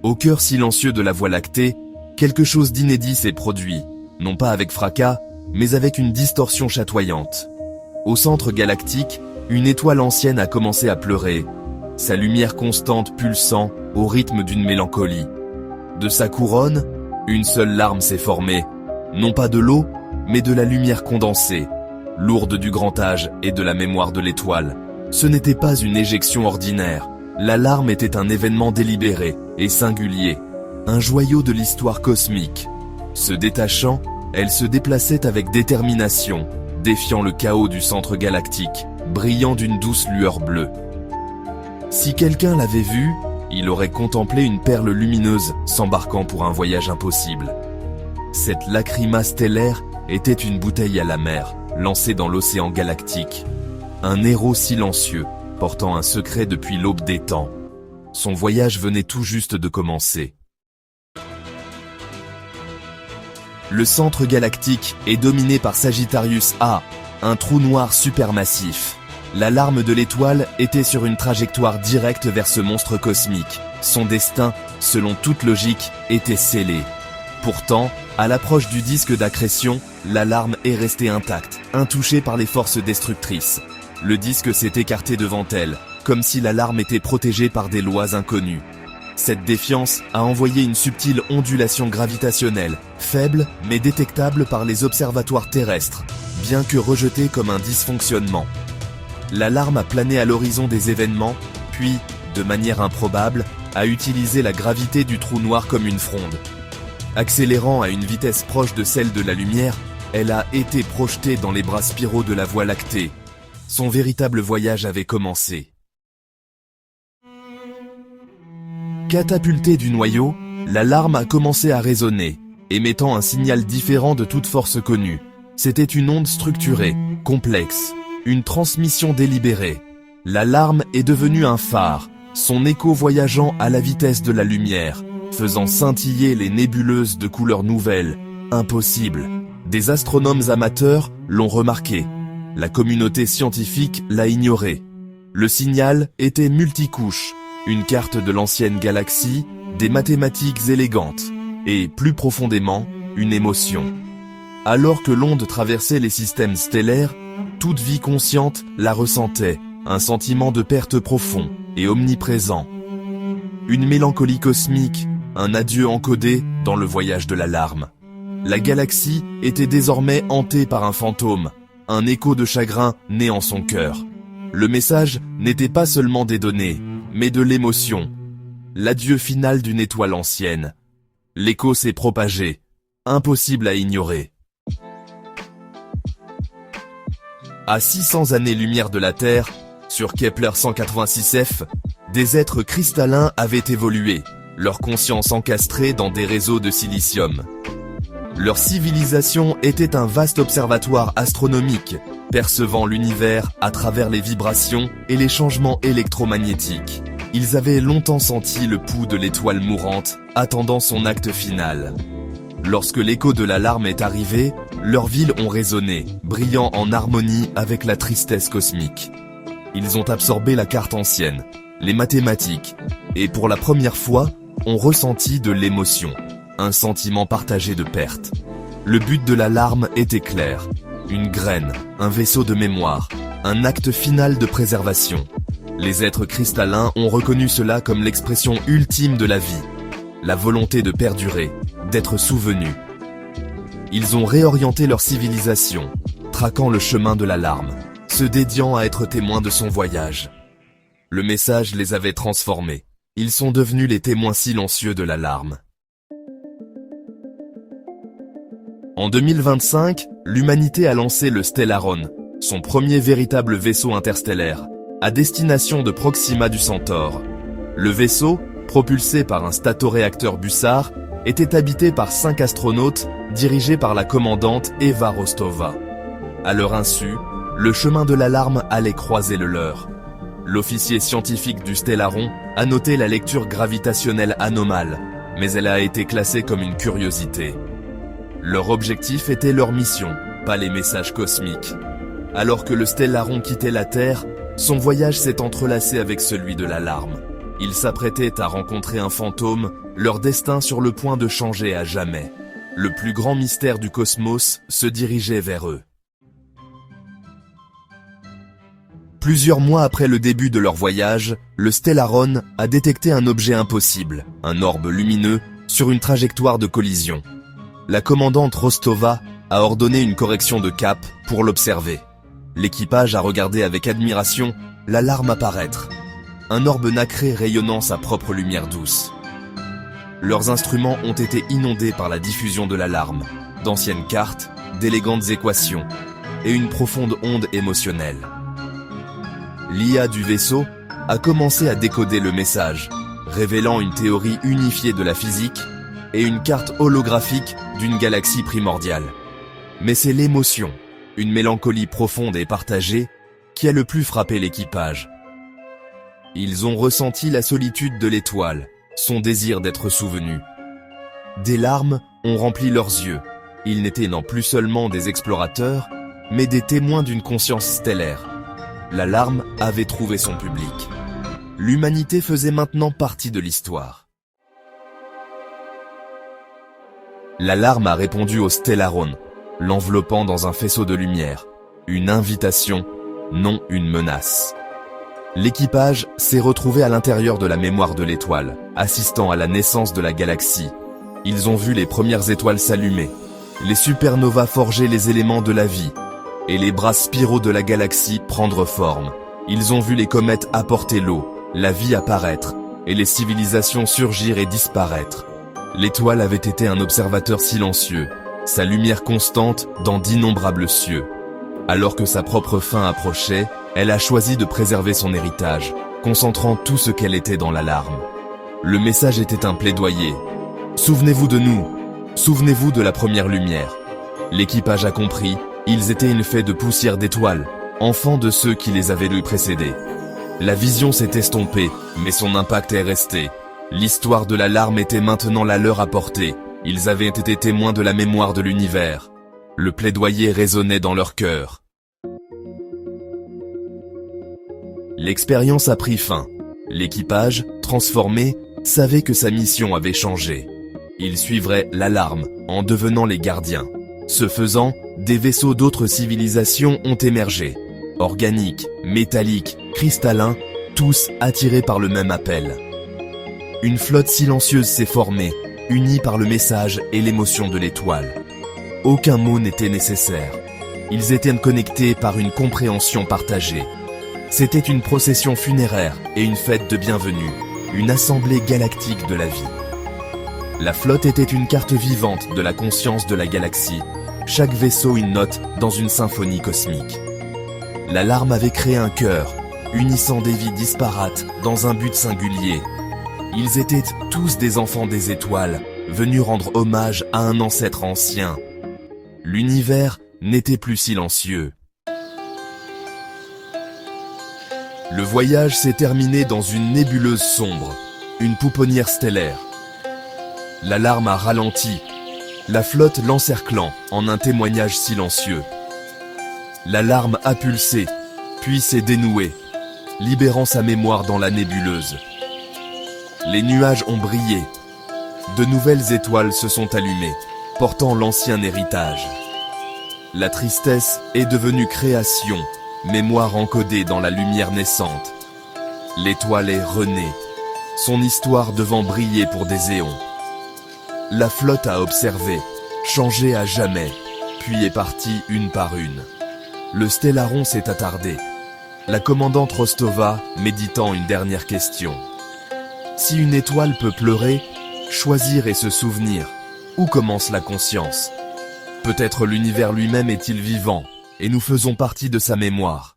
Au cœur silencieux de la Voie lactée, quelque chose d'inédit s'est produit, non pas avec fracas, mais avec une distorsion chatoyante. Au centre galactique, une étoile ancienne a commencé à pleurer, sa lumière constante pulsant au rythme d'une mélancolie. De sa couronne, une seule larme s'est formée, non pas de l'eau, mais de la lumière condensée, lourde du grand âge et de la mémoire de l'étoile. Ce n'était pas une éjection ordinaire, la larme était un événement délibéré et singulier, un joyau de l'histoire cosmique. Se détachant, elle se déplaçait avec détermination, défiant le chaos du centre galactique, brillant d'une douce lueur bleue. Si quelqu'un l'avait vue, il aurait contemplé une perle lumineuse s'embarquant pour un voyage impossible. Cette lacryma stellaire était une bouteille à la mer, lancée dans l'océan galactique. Un héros silencieux, portant un secret depuis l'aube des temps. Son voyage venait tout juste de commencer. Le centre galactique est dominé par Sagittarius A, un trou noir supermassif. La larme de l'étoile était sur une trajectoire directe vers ce monstre cosmique. Son destin, selon toute logique, était scellé. Pourtant, à l'approche du disque d'accrétion, la larme est restée intacte, intouchée par les forces destructrices. Le disque s'est écarté devant elle, comme si la larme était protégée par des lois inconnues. Cette défiance a envoyé une subtile ondulation gravitationnelle, faible mais détectable par les observatoires terrestres, bien que rejetée comme un dysfonctionnement. La larme a plané à l'horizon des événements, puis, de manière improbable, a utilisé la gravité du trou noir comme une fronde. Accélérant à une vitesse proche de celle de la lumière, elle a été projetée dans les bras spiraux de la Voie lactée. Son véritable voyage avait commencé. Catapultée du noyau, la larme a commencé à résonner, émettant un signal différent de toute force connue. C'était une onde structurée, complexe, une transmission délibérée. La larme est devenue un phare, son écho voyageant à la vitesse de la lumière, faisant scintiller les nébuleuses de couleurs nouvelles, impossibles. Des astronomes amateurs l'ont remarqué. La communauté scientifique l'a ignoré. Le signal était multicouche, une carte de l'ancienne galaxie, des mathématiques élégantes, et, plus profondément, une émotion. Alors que l'onde traversait les systèmes stellaires, toute vie consciente la ressentait, un sentiment de perte profond et omniprésent. Une mélancolie cosmique, un adieu encodé dans le voyage de la larme. La galaxie était désormais hantée par un fantôme, un écho de chagrin né en son cœur. Le message n'était pas seulement des données, mais de l'émotion. L'adieu final d'une étoile ancienne. L'écho s'est propagé, impossible à ignorer. À 600 années-lumière de la Terre, sur Kepler 186f, des êtres cristallins avaient évolué, leur conscience encastrée dans des réseaux de silicium. Leur civilisation était un vaste observatoire astronomique, percevant l'univers à travers les vibrations et les changements électromagnétiques. Ils avaient longtemps senti le pouls de l'étoile mourante, attendant son acte final. Lorsque l'écho de la larme est arrivé, leurs villes ont résonné, brillant en harmonie avec la tristesse cosmique. Ils ont absorbé la carte ancienne, les mathématiques, et pour la première fois, ont ressenti de l'émotion, un sentiment partagé de perte. Le but de la larme était clair, une graine, un vaisseau de mémoire, un acte final de préservation. Les êtres cristallins ont reconnu cela comme l'expression ultime de la vie, la volonté de perdurer, d'être souvenus. Ils ont réorienté leur civilisation, traquant le chemin de la larme, se dédiant à être témoins de son voyage. Le message les avait transformés. Ils sont devenus les témoins silencieux de la larme. En 2025, l'humanité a lancé le Stellaron, son premier véritable vaisseau interstellaire, à destination de Proxima du Centaure. Le vaisseau, propulsé par un statoréacteur Bussard, était habité par 5 astronautes dirigés par la commandante Eva Rostova. À leur insu, le chemin de la larme allait croiser le leur. L'officier scientifique du Stellaron a noté la lecture gravitationnelle anomale, mais elle a été classée comme une curiosité. Leur objectif était leur mission, pas les messages cosmiques. Alors que le Stellaron quittait la Terre, son voyage s'est entrelacé avec celui de la larme. Ils s'apprêtaient à rencontrer un fantôme, leur destin sur le point de changer à jamais. Le plus grand mystère du cosmos se dirigeait vers eux. Plusieurs mois après le début de leur voyage, le Stellaron a détecté un objet impossible, un orbe lumineux, sur une trajectoire de collision. La commandante Rostova a ordonné une correction de cap pour l'observer. L'équipage a regardé avec admiration l'alarme apparaître. Un orbe nacré rayonnant sa propre lumière douce. Leurs instruments ont été inondés par la diffusion de l'alarme, d'anciennes cartes, d'élégantes équations et une profonde onde émotionnelle. L'IA du vaisseau a commencé à décoder le message, révélant une théorie unifiée de la physique et une carte holographique d'une galaxie primordiale. Mais c'est l'émotion, une mélancolie profonde et partagée, qui a le plus frappé l'équipage. Ils ont ressenti la solitude de l'étoile, son désir d'être souvenus. Des larmes ont rempli leurs yeux. Ils n'étaient non plus seulement des explorateurs, mais des témoins d'une conscience stellaire. L'alarme avait trouvé son public. L'humanité faisait maintenant partie de l'histoire. L'alarme a répondu au Stellaron, l'enveloppant dans un faisceau de lumière. Une invitation, non une menace. L'équipage s'est retrouvé à l'intérieur de la mémoire de l'étoile, assistant à la naissance de la galaxie. Ils ont vu les premières étoiles s'allumer, les supernovas forger les éléments de la vie, et les bras spiraux de la galaxie prendre forme. Ils ont vu les comètes apporter l'eau, la vie apparaître, et les civilisations surgir et disparaître. L'étoile avait été un observateur silencieux, sa lumière constante dans d'innombrables cieux. Alors que sa propre fin approchait, elle a choisi de préserver son héritage, concentrant tout ce qu'elle était dans l'alarme. Le message était un plaidoyer. Souvenez-vous de nous, souvenez-vous de la première lumière. L'équipage a compris, ils étaient une fée de poussière d'étoiles, enfants de ceux qui les avaient lui précédés. La vision s'est estompée, mais son impact est resté. L'histoire de l'alarme était maintenant la leur à porter. Ils avaient été témoins de la mémoire de l'univers. Le plaidoyer résonnait dans leur cœur. L'expérience a pris fin. L'équipage, transformé, savait que sa mission avait changé. Ils suivraient l'alarme, en devenant les gardiens. Ce faisant, des vaisseaux d'autres civilisations ont émergé. Organiques, métalliques, cristallins, tous attirés par le même appel. Une flotte silencieuse s'est formée, unie par le message et l'émotion de l'étoile. Aucun mot n'était nécessaire. Ils étaient connectés par une compréhension partagée. C'était une procession funéraire et une fête de bienvenue, une assemblée galactique de la vie. La flotte était une carte vivante de la conscience de la galaxie, chaque vaisseau une note dans une symphonie cosmique. L'alarme avait créé un chœur, unissant des vies disparates dans un but singulier. Ils étaient tous des enfants des étoiles, venus rendre hommage à un ancêtre ancien. L'univers n'était plus silencieux. Le voyage s'est terminé dans une nébuleuse sombre, une pouponnière stellaire. L'alarme a ralenti, la flotte l'encerclant en un témoignage silencieux. L'alarme a pulsé, puis s'est dénouée, libérant sa mémoire dans la nébuleuse. Les nuages ont brillé. De nouvelles étoiles se sont allumées, portant l'ancien héritage. La tristesse est devenue création, mémoire encodée dans la lumière naissante. L'étoile est renée, son histoire devant briller pour des éons. La flotte a observé, changé à jamais, puis est partie une par une. Le Stellaron s'est attardé, la commandante Rostova méditant une dernière question. Si une étoile peut pleurer, choisir et se souvenir, où commence la conscience? Peut-être l'univers lui-même est-il vivant, et nous faisons partie de sa mémoire.